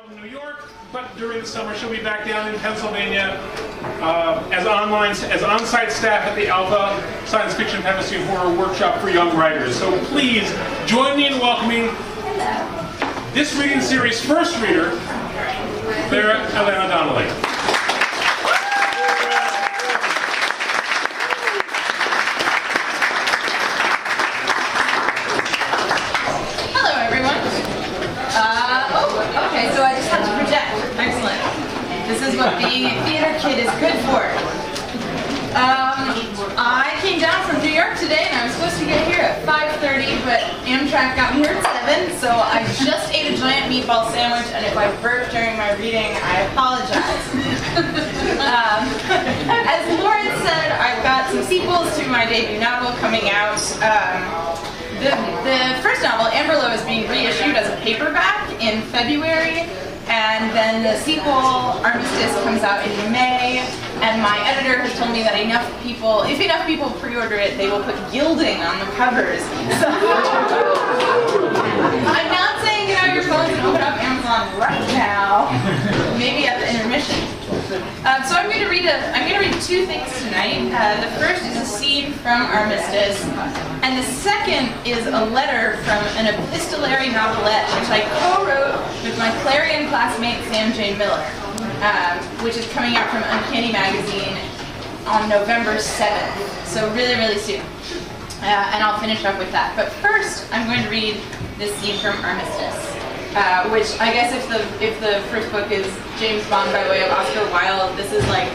from New York, but during the summer she'll be back down in Pennsylvania as on-site staff at the Alpha Science Fiction Fantasy Horror Workshop for Young Writers. So please join me in welcoming this reading series' first reader, Lara Elena Donnelly. So I just had to project. Excellent. This is what being a theater kid is good for. I came down from New York today and I was supposed to get here at 5:30, but Amtrak got me here at 7, so I just ate a giant meatball sandwich, and if I burp during my reading, I apologize. As Lauren said, I've got some sequels to my debut novel coming out. The first novel, Amberlow, is being reissued as a paperback in February, and then the sequel, Armistice, comes out in May, and my editor has told me that if enough people pre-order it, they will put gilding on the covers. So I'm not saying get out your phones and open up Amazon right now, maybe at the intermission. So I'm going to read two things tonight. The first is a scene from Armistice, and the second is a letter from an epistolary novelette which I co-wrote with my Clarion classmate Sam J. Miller, which is coming out from Uncanny Magazine on November 7th, so really, really soon. And I'll finish up with that. But first, I'm going to read this scene from Armistice. Which I guess if the first book is James Bond by way of Oscar Wilde, this is like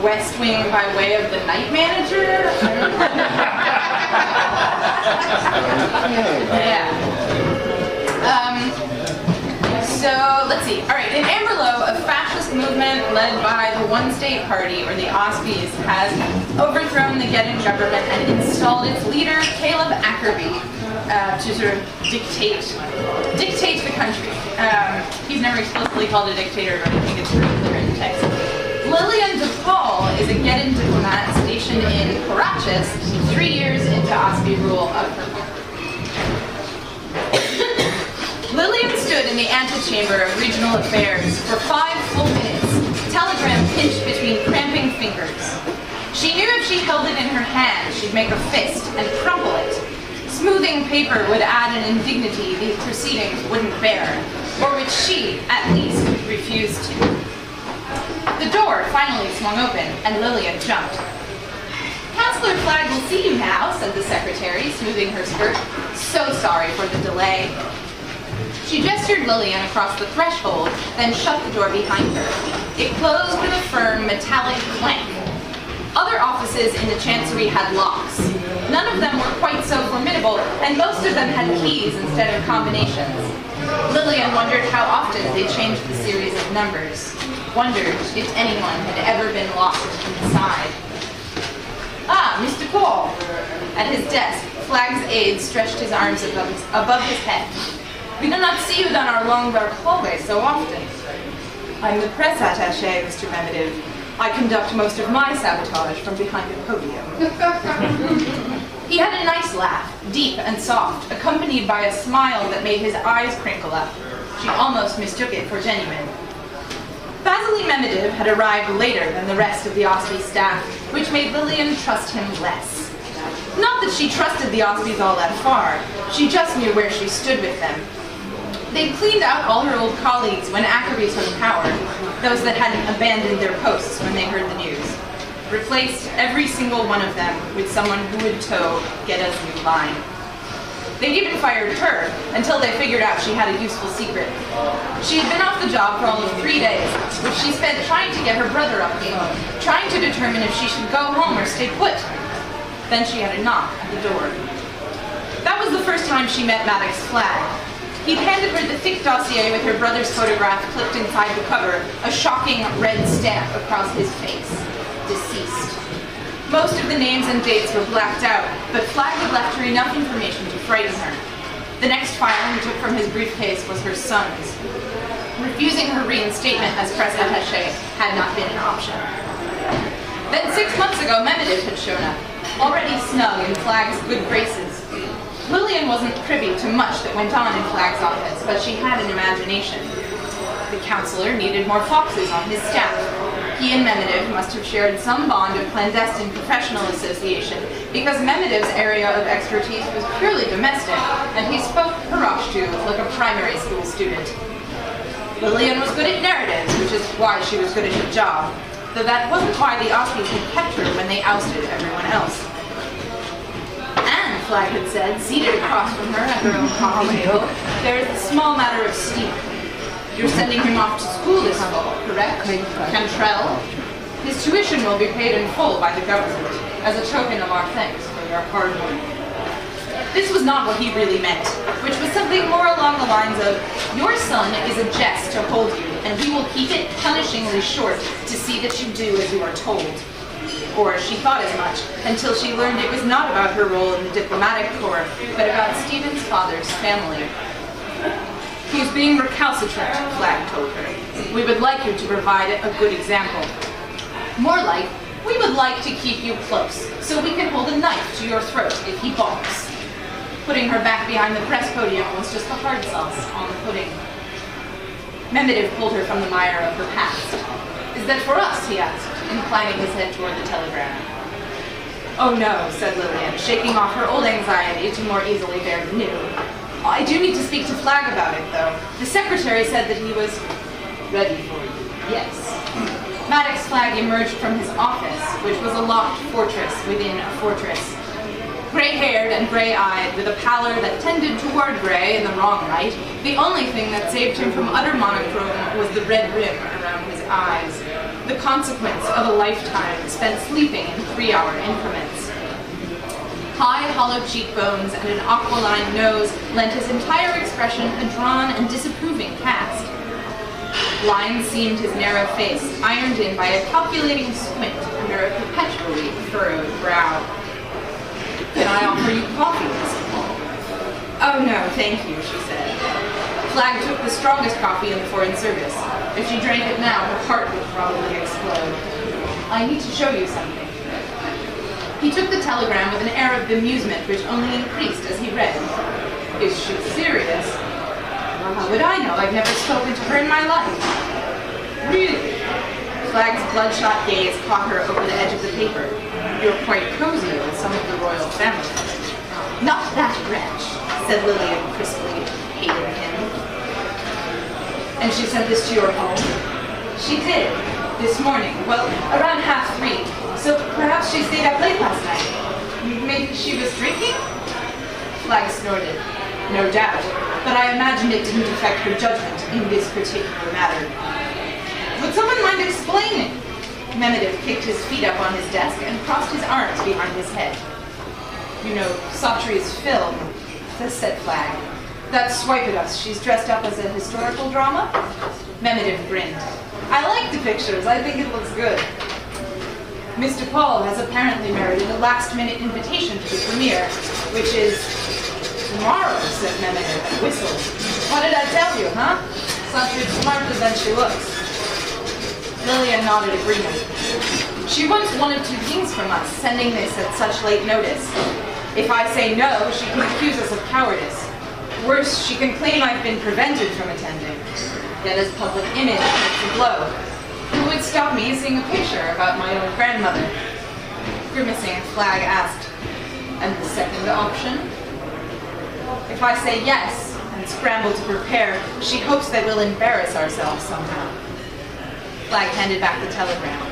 West Wing by way of The Night Manager. Yeah. So let's see. All right, in Amberlow, a fascist movement led by the One State Party, or the Ospreys, has overthrown the Geddon government and installed its leader, Caleb Ackerby, to sort of dictate the country. He's never explicitly called a dictator, but I think it's pretty clear in the text. Lillian DePaul is a Geddon diplomat stationed in Caracas 3 years into Osprey rule of her country. Lillian stood in the antechamber of regional affairs for 5 full minutes, telegram pinched between cramping fingers. She knew if she held it in her hand, she'd make a fist and crumple it. Smoothing paper would add an indignity these proceedings wouldn't bear, or which she, at least, refused to. The door finally swung open, and Lillian jumped. "Councillor Flagg will see you now," said the secretary, smoothing her skirt. "So sorry for the delay." She gestured Lillian across the threshold, then shut the door behind her. It closed with a firm, metallic clank. Other offices in the Chancery had locks. None of them were quite so formidable, and most of them had keys instead of combinations. Lillian wondered how often they changed the series of numbers. Wondered if anyone had ever been locked inside. "Ah, Mr. Cole." At his desk, Flagg's aide stretched his arms above his head. "We do not see you down our long dark hallway so often." "I'm the press attaché, Mr. Memedev. I conduct most of my sabotage from behind a podium." He had a nice laugh, deep and soft, accompanied by a smile that made his eyes crinkle up. She almost mistook it for genuine. Vasily Memedev had arrived later than the rest of the Osprey staff, which made Lillian trust him less. Not that she trusted the Ospreys all that far, she just knew where she stood with them. They'd cleaned out all her old colleagues when Ackerby took power, those that hadn't abandoned their posts when they heard the news. Replaced every single one of them with someone who would toe Gedda's new line. They'd even fired her until they figured out she had a useful secret. She had been off the job for all of 3 days, which she spent trying to get her brother up the phone, trying to determine if she should go home or stay put. Then she had a knock at the door. That was the first time she met Maddox Flagg. He'd handed her the thick dossier with her brother's photograph clipped inside the cover, a shocking red stamp across his face. Deceased. Most of the names and dates were blacked out, but Flagg had left her enough information to frighten her. The next file he took from his briefcase was her son's. Refusing her reinstatement as press attaché had not been an option. Then 6 months ago, Memedev had shown up, already snug in Flagg's good graces. Lillian wasn't privy to much that went on in Flagg's office, but she had an imagination. The counselor needed more foxes on his staff. He and Memedev must have shared some bond of clandestine professional association, because Memedev's area of expertise was purely domestic, and he spoke Parashtu like a primary school student. Lillian was good at narratives, which is why she was good at her job, though that wasn't why the Aussies had kept her when they ousted everyone else. And, Flag had said, seated across from her at her own coffee table, there is the small matter of Steve. You're sending him off to school this fall, correct? Cantrell? His tuition will be paid in full by the government, as a token of our thanks for your hard work. This was not what he really meant, which was something more along the lines of, your son is a jest to hold you, and he will keep it punishingly short to see that you do as you are told. Or she thought as much, until she learned it was not about her role in the diplomatic corps, but about Stephen's father's family. He is being recalcitrant, Flag told her. We would like you to provide a good example. More like, we would like to keep you close, so we can hold a knife to your throat if he balks. Putting her back behind the press podium was just the hard sauce on the pudding. Memedev pulled her from the mire of her past. Is that for us, he asked, inclining his head toward the telegram. Oh no, said Lillian, shaking off her old anxiety to more easily bear the new. I do need to speak to Flag about it, though. The secretary said that he was ready for you. Yes. Maddox Flag emerged from his office, which was a locked fortress within a fortress. Gray-haired and gray-eyed, with a pallor that tended toward gray in the wrong light, the only thing that saved him from utter monochrome was the red rim around his eyes, the consequence of a lifetime spent sleeping in 3-hour increments. High, hollow cheekbones and an aquiline nose lent his entire expression a drawn and disapproving cast. Lines seamed his narrow face, ironed in by a calculating squint under a perpetually furrowed brow. Can I offer you coffee, Miss Paul? Oh no, thank you, she said. Flag took the strongest coffee in the foreign service. If she drank it now, her heart would probably explode. I need to show you something. He took the telegram with an air of bemusement which only increased as he read. Is she serious? Well, how would I know? I've never spoken to her in my life. Really? Flag's bloodshot gaze caught her over the edge of the paper. You're quite cozy with some of the royal family. Not that wretch, said Lillian crisply, hating him. And she sent this to your home? She did, this morning. Well, around 3:30. So perhaps she stayed up late last night. Maybe she was drinking? Flag snorted. No doubt, but I imagined it didn't affect her judgment in this particular matter. Would someone mind explaining? Memedev kicked his feet up on his desk and crossed his arms behind his head. You know, Sautry's film, said Flag. That swipe at us, she's dressed up as a historical drama? Memedev grinned. I like the pictures, I think it looks good. Mr. Paul has apparently merited a last-minute invitation to the premiere, which is tomorrow, said Memedev and whistled. What did I tell you, huh? Sautry's smarter than she looks. Lillian nodded agreement. She wants one of two things from us, sending this at such late notice. If I say no, she can accuse us of cowardice. Worse, she can claim I've been prevented from attending. Yet as public image, it's a blow. Who would stop me seeing a picture about my own grandmother? Grimacing, Flag asked, and the second option? If I say yes, and scramble to prepare, she hopes that we'll embarrass ourselves somehow. Flag handed back the telegram.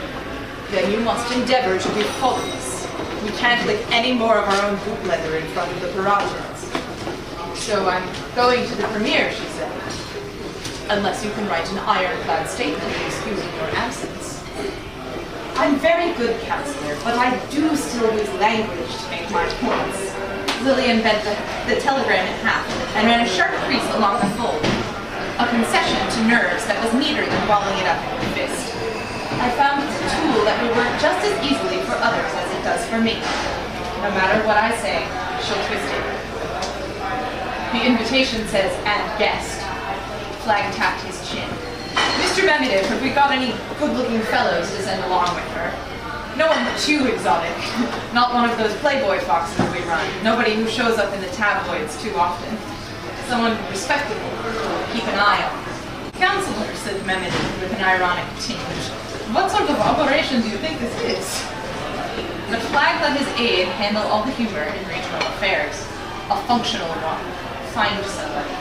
Then you must endeavor to be faultless. We can't lick any more of our own boot leather in front of the Parajans. So I'm going to the premiere, she said. Unless you can write an ironclad statement excusing your absence. I'm very good, counselor, but I do still use language to make my points. Lillian bent the telegram in half and ran a sharp crease along the fold. A concession to nerves that was neater than balling it up in her fist. I found it's a tool that will work just as easily for others as it does for me. No matter what I say, she'll twist it. The invitation says, and guest. Flag tapped his chin. Mr. Memedev, have we got any good-looking fellows to send along with her? No one too exotic. Not one of those Playboy foxes we run. Nobody who shows up in the tabloids too often. Someone respectable. Keep an eye on. Counselor, said Mehmet with an ironic tinge. What sort of operation do you think this is? The flag let his aide handle all the humor in regional affairs. A functional one. Find somebody.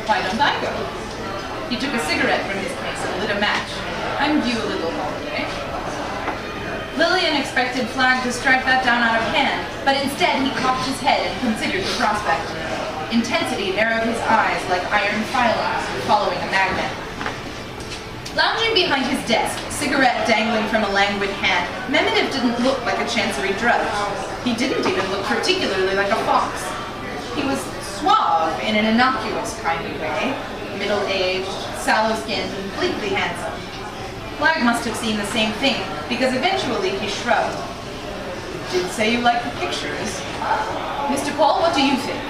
Why don't I go? He took a cigarette from his case and lit a match. I'm due a little holiday. Lillian expected Flag to strike that down out of hand, but instead he cocked his head and considered the prospect. Intensity narrowed his eyes like iron filings following a magnet. Lounging behind his desk, cigarette dangling from a languid hand, Mehmet didn't look like a chancery drudge. He didn't even look particularly like a fox. He was suave in an innocuous kind of way, middle-aged, sallow-skinned, and bleakly handsome. Flag must have seen the same thing, because eventually he shrugged. Did say you like the pictures. Mr. Paul, what do you think?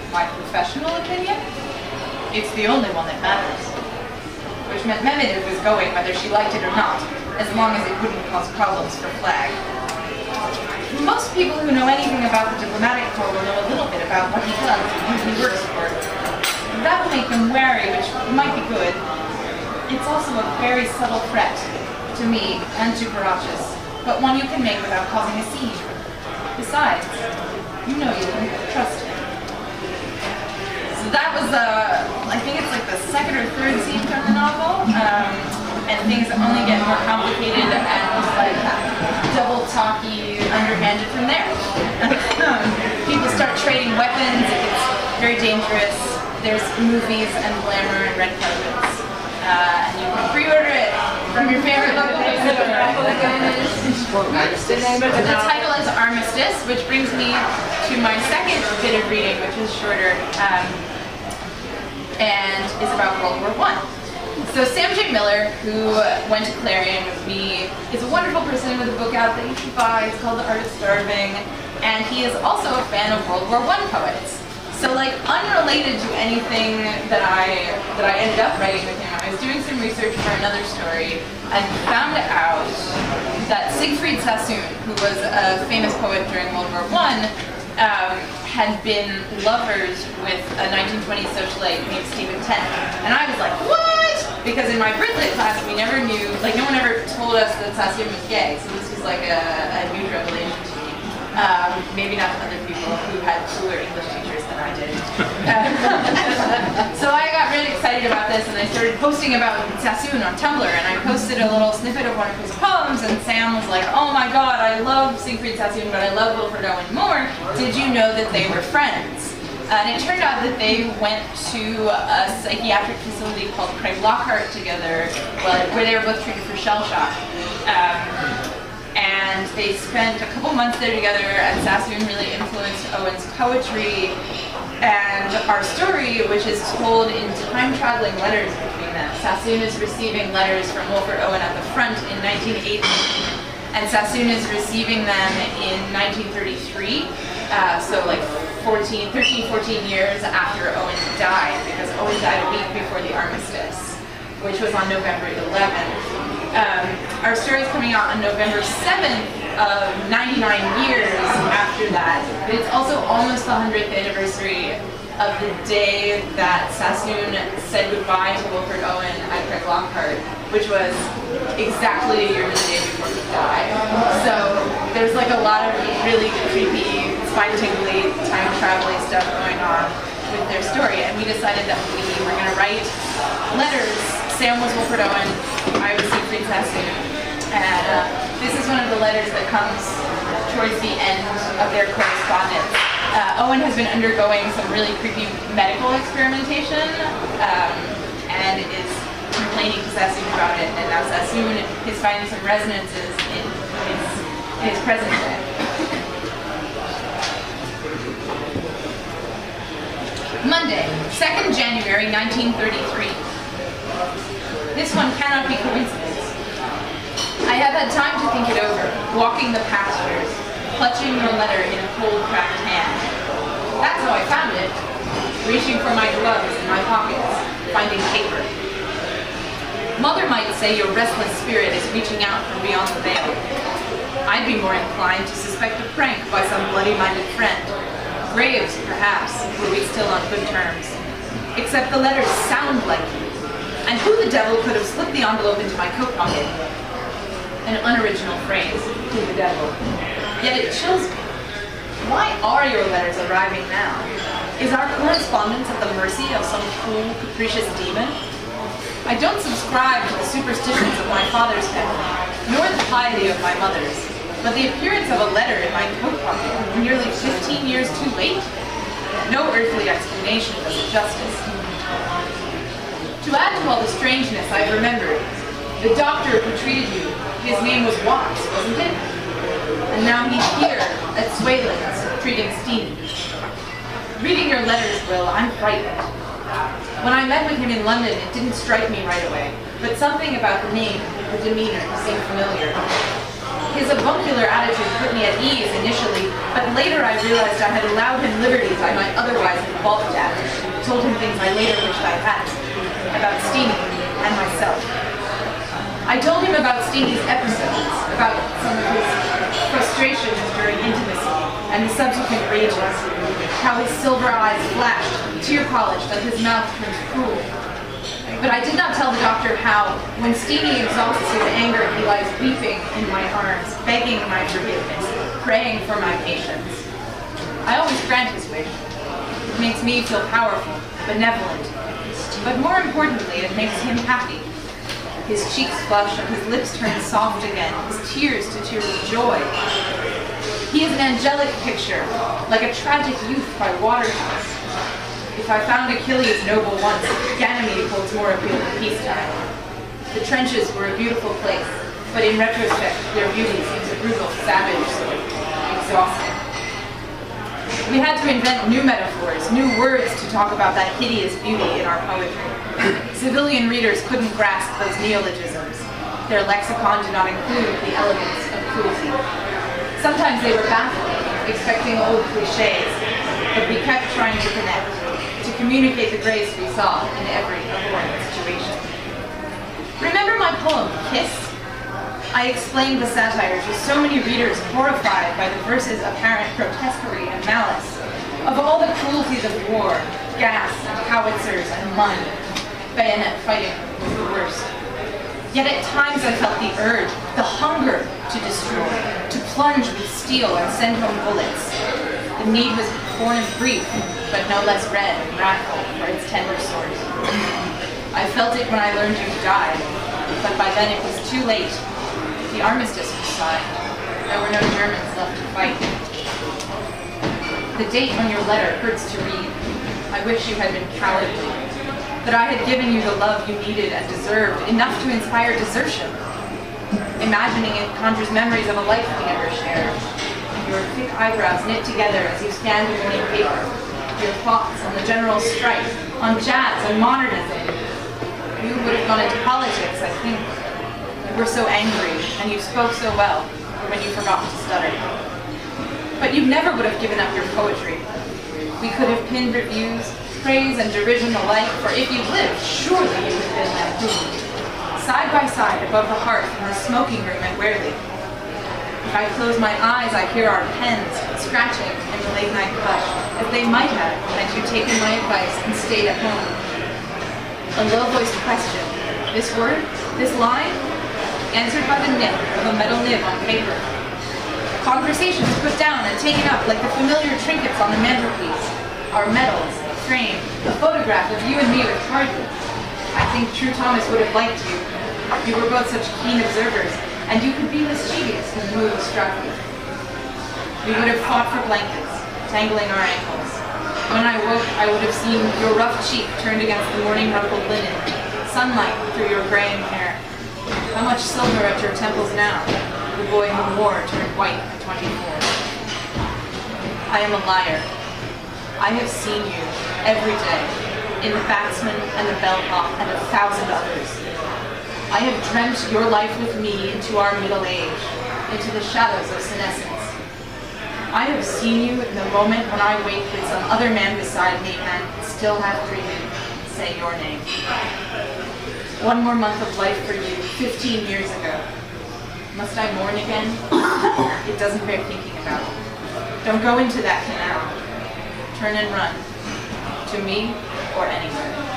My professional opinion? It's the only one that matters. Which meant Mehmet was going whether she liked it or not, as long as it wouldn't cause problems for Flag. Most people who know anything about the diplomatic corps will know a little bit about what he does and who he works for. That will make them wary, which might be good. It's also a very subtle threat to me and to Carachas, but one you can make without causing a scene. Besides, you know you can trust him. So that was, I think it's like the second or third scene from the novel, and things only get more complicated and like double talky, underhanded from there. People start trading weapons, it gets very dangerous. There's movies and glamour and red carpets. And you can pre-order it from your favorite local bookstore. The title is Armistice, which brings me to my second bit of reading, which is shorter, and is about World War I. So Sam J. Miller, who went to Clarion with me, is a wonderful person with a book out that you should buy. It's called The Art of Starving, and he is also a fan of World War I poets. So, like, unrelated to anything that I ended up writing with him, I was doing some research for another story and found out that Siegfried Sassoon, who was a famous poet during World War I, had been lovers with a 1920s socialite named Stephen Tent. And I was like, what? Because in my Brit Lit class, we never knew, like, no one ever told us that Sassoon was gay, so this was like a huge revelation to me. Maybe not to other people who had cooler English teachers than I did. So I got really excited about this and I started posting about Sassoon on Tumblr, and I posted a little snippet of one of his poems, and Sam was like, oh my god, I love Siegfried Sassoon, but I love Wilfred Owen more. Did you know that they were friends? And it turned out that they went to a psychiatric facility called Craig Lockhart together, where they were both treated for shell shock. And they spent a couple months there together, and Sassoon really influenced Owen's poetry and our story, which is told in time-traveling letters between them. Sassoon is receiving letters from Wilfred Owen at the front in 1980, and Sassoon is receiving them in 1933, so like 13, 14 years after Owen died, because Owen died a week before the armistice, which was on November 11th. Our story is coming out on November 7th, 99 years after that. But it's also almost the 100th anniversary of the day that Sassoon said goodbye to Wilfred Owen at Craig Lockhart, which was exactly a year to the day before he died. So there's like a lot of really creepy, spine-tingly, time-traveling stuff going on with their story, and we decided that we were going to write letters. Sam was Wilfred Owen, I was Siegfried Sassoon, and this is one of the letters that comes towards the end of their correspondence. Owen has been undergoing some really creepy medical experimentation, and is complaining to Sassoon about it, and now Sassoon is finding some resonances in his present day. Monday, 2nd January 1933. This one cannot be coincidence. I have had time to think it over, walking the pastures, clutching your letter in a cold, cracked hand. That's how I found it, reaching for my gloves in my pockets, finding paper. Mother might say your restless spirit is reaching out from beyond the veil. I'd be more inclined to suspect a prank by some bloody-minded friend. Graves, perhaps, were we still on good terms. Except the letters sound like you. And who the devil could have slipped the envelope into my coat pocket? An unoriginal phrase, who the devil. Yet it chills me. Why are your letters arriving now? Is our correspondence at the mercy of some cruel, capricious demon? I don't subscribe to the superstitions of my father's family, nor the piety of my mother's, but the appearance of a letter in my coat pocket nearly 15 years too late? No earthly explanation does it justice. To add to all the strangeness, I remembered the doctor who treated you. His name was Watts, wasn't it? And now he's here at Swayland's, treating Steenie. Reading your letters, Will, I'm frightened. When I met with him in London, it didn't strike me right away, but something about the name, the demeanor, seemed familiar. His avuncular attitude put me at ease initially, but later I realized I had allowed him liberties I might otherwise have balked at, told him things I later wished I hadn't, about Steenie and myself. I told him about Steenie's episodes, about some of his frustrations during intimacy and the subsequent rages, how his silver eyes flashed, tear-polished, and his mouth turned cruel. But I did not tell the doctor how, when Steenie exhausts his anger, he lies weeping in my arms, begging my forgiveness, praying for my patience. I always grant his wish. It makes me feel powerful, benevolent, but more importantly, it makes him happy. His cheeks flush and his lips turn soft again, his tears to tears of joy. He is an angelic picture, like a tragic youth by Waterhouse. If I found Achilles noble once, Ganymede holds more appeal in peacetime. The trenches were a beautiful place, but in retrospect, their beauty seems a brutal, savage, exhausting. We had to invent new metaphors, new words to talk about that hideous beauty in our poetry. Civilian readers couldn't grasp those neologisms. Their lexicon did not include the elegance of cruelty. Sometimes they were baffled, expecting old cliches, but we kept trying to connect, to communicate the grace we saw in every abhorrent situation. Remember my poem, Kiss? I explained the satire to so many readers horrified by the verse's apparent grotesquerie and malice, of all the cruelties of war, gas and howitzers and mud. Bayonet fighting was the worst. Yet at times I felt the urge, the hunger to destroy, to plunge with steel and send home bullets. The need was born of grief, but no less red and wrathful for its tender source. I felt it when I learned you died, but by then it was too late. The armistice was signed. There were no Germans left to fight. The date on your letter hurts to read. I wish you had been cowardly. That I had given you the love you needed and deserved, enough to inspire desertion. Imagining it conjures memories of a life we never shared. Your thick eyebrows knit together as you scanned the morning paper. Your thoughts on the general strike, on jazz and modernism. You would have gone into politics, I think. You were so angry, and you spoke so well when you forgot to stutter. But you never would have given up your poetry. We could have pinned reviews, praise and derision alike, for if you lived, surely you would have been lampooned. Side by side above the hearth in the smoking room at Warely. If I close my eyes, I hear our pens scratching in the late night hush, as they might have had you taken my advice and stayed at home. A low-voiced question, this word, this line, answered by the nib of a metal nib on paper. Conversations put down and taken up like the familiar trinkets on the mantelpiece. Our medals, frame, a photograph of you and me with Hardly. I think True Thomas would have liked you. You were both such keen observers, and you could be mischievous when the mood struck you. We would have fought for blankets, tangling our ankles. When I woke, I would have seen your rough cheek turned against the morning rumpled linen, sunlight through your graying hair. How much silver at your temples now? The boy who wore turned white at 24. I am a liar. I have seen you every day, in the Batsman and the Bellhop and 1,000 others. I have dreamt your life with me into our middle age, into the shadows of senescence. I have seen you in the moment when I wake with some other man beside me and still half dreaming, say your name. One more month of life for you, 15 years ago. Must I mourn again? It doesn't bear thinking about. Don't go into that canal. Turn and run. To me or anywhere.